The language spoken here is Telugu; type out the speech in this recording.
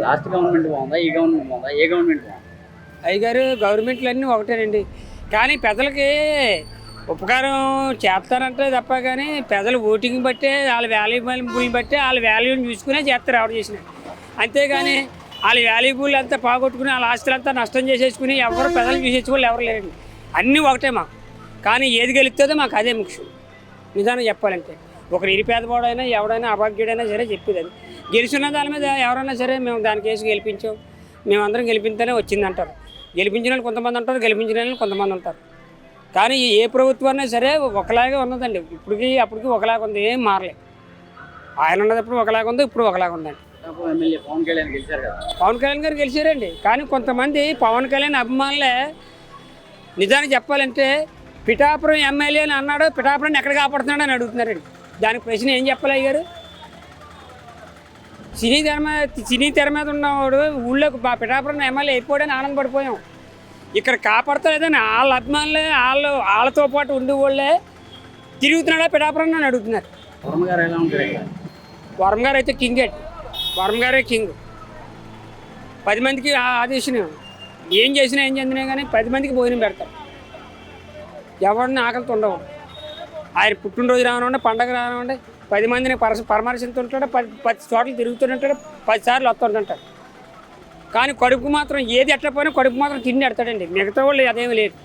లాస్ట్ గవర్నమెంట్ బాగుందా? ఈ గవర్నమెంట్ బాగుందా? ఏ గవర్నమెంట్ బాగుంది? అయ్యగారు గవర్నమెంట్లు అన్నీ ఒకటేనండి. కానీ పెద్దలకి ఉపకారం చేస్తారంటే తప్ప కానీ పెద్దలు ఓటింగ్ బట్టే వాళ్ళ వాల్యుబుల్ని బట్టే వాళ్ళ వాల్యూని చూసుకునే చేస్తారు ఎవరు చేసినా. అంతేగాని వాళ్ళ వాల్యుబుల్ అంతా పోగొట్టుకుని వాళ్ళ ఆస్తులంతా నష్టం చేసేసుకుని ఎవరు పెద్దలు చూసేసుకోవాలి ఎవరు లేరండి. అన్నీ ఒకటే మాకు. కానీ ఏది గెలుస్తుందో మాకు అదే ముఖ్యం. నిదానం చెప్పాలంటే ఒక నిరుపేదవాడైనా ఎవడైనా అభాగ్యుడైనా సరే చెప్పేది అది. గెలిచిన దాని మీద ఎవరైనా సరే మేము దాని కేసు గెలిపించాం, మేమందరం గెలిపిస్తేనే వచ్చిందంటారు. గెలిపించిన వాళ్ళు కొంతమంది ఉంటారు, గెలిపించిన వాళ్ళు కొంతమంది ఉంటారు. కానీ ఏ ప్రభుత్వాన్ని సరే ఒకలాగే ఉన్నదండి. ఇప్పటికి అప్పటికి ఒకలాగా ఉంది, ఏం మారలేదు. ఆయన ఉన్నప్పుడు ఒకలాగా ఉంది, ఇప్పుడు ఒకలాగా ఉందండి. ఎమ్మెల్యే పవన్ కళ్యాణ్ గెలిచారు కదా. పవన్ కళ్యాణ్ గారు గెలిచారండి. కానీ కొంతమంది పవన్ కళ్యాణ్ అభిమానులే నిజానికి చెప్పాలంటే పిఠాపురం ఎమ్మెల్యే అని అన్నాడు, పిఠాపురాన్ని ఎక్కడ కాపాడుతున్నాడు అని అడుగుతున్నారండి. దానికి ప్రశ్న ఏం చెప్పాలి అయ్యారు? సినీ తెర మీద ఉన్నవాడు ఊళ్ళోకి పిఠాపురం ఎమ్మెల్యే అయిపోయాడని ఆనందపడిపోయాం. ఇక్కడ కాపాడతలేదని వాళ్ళ అభిమానులే వాళ్ళతో పాటు ఉండే వాళ్ళే తిరుగుతున్నాడా పిఠాపురం అని అడుగుతున్నారు. వర్మ గారు ఎలా ఉంటారు ఇక్కడ? వర్మ గారు అయితే కింగ్ అండి. వర్మ గారే కింగ్. 10 మందికి ఆదేశం ఏం చేసినా ఏం చెందినా కానీ 10 మందికి భోజనం పెడతారు. ఎవరిని ఆకలితో ఉండవు. ఆయన పుట్టినరోజు రానివ్వండి, పండగ రానివ్వండి, 10 మందిని పరామర్శిస్తుంటాడు, 10 చోట్ల తిరుగుతుంటాడు, 10 సార్లు వస్తుంటాడు. కానీ కడుపు మాత్రం ఏది ఎట్లా పోయినా కడుపు మాత్రం తిండి ఎడతాడండి. మిగతా వాళ్ళు అదేమీ లేదు.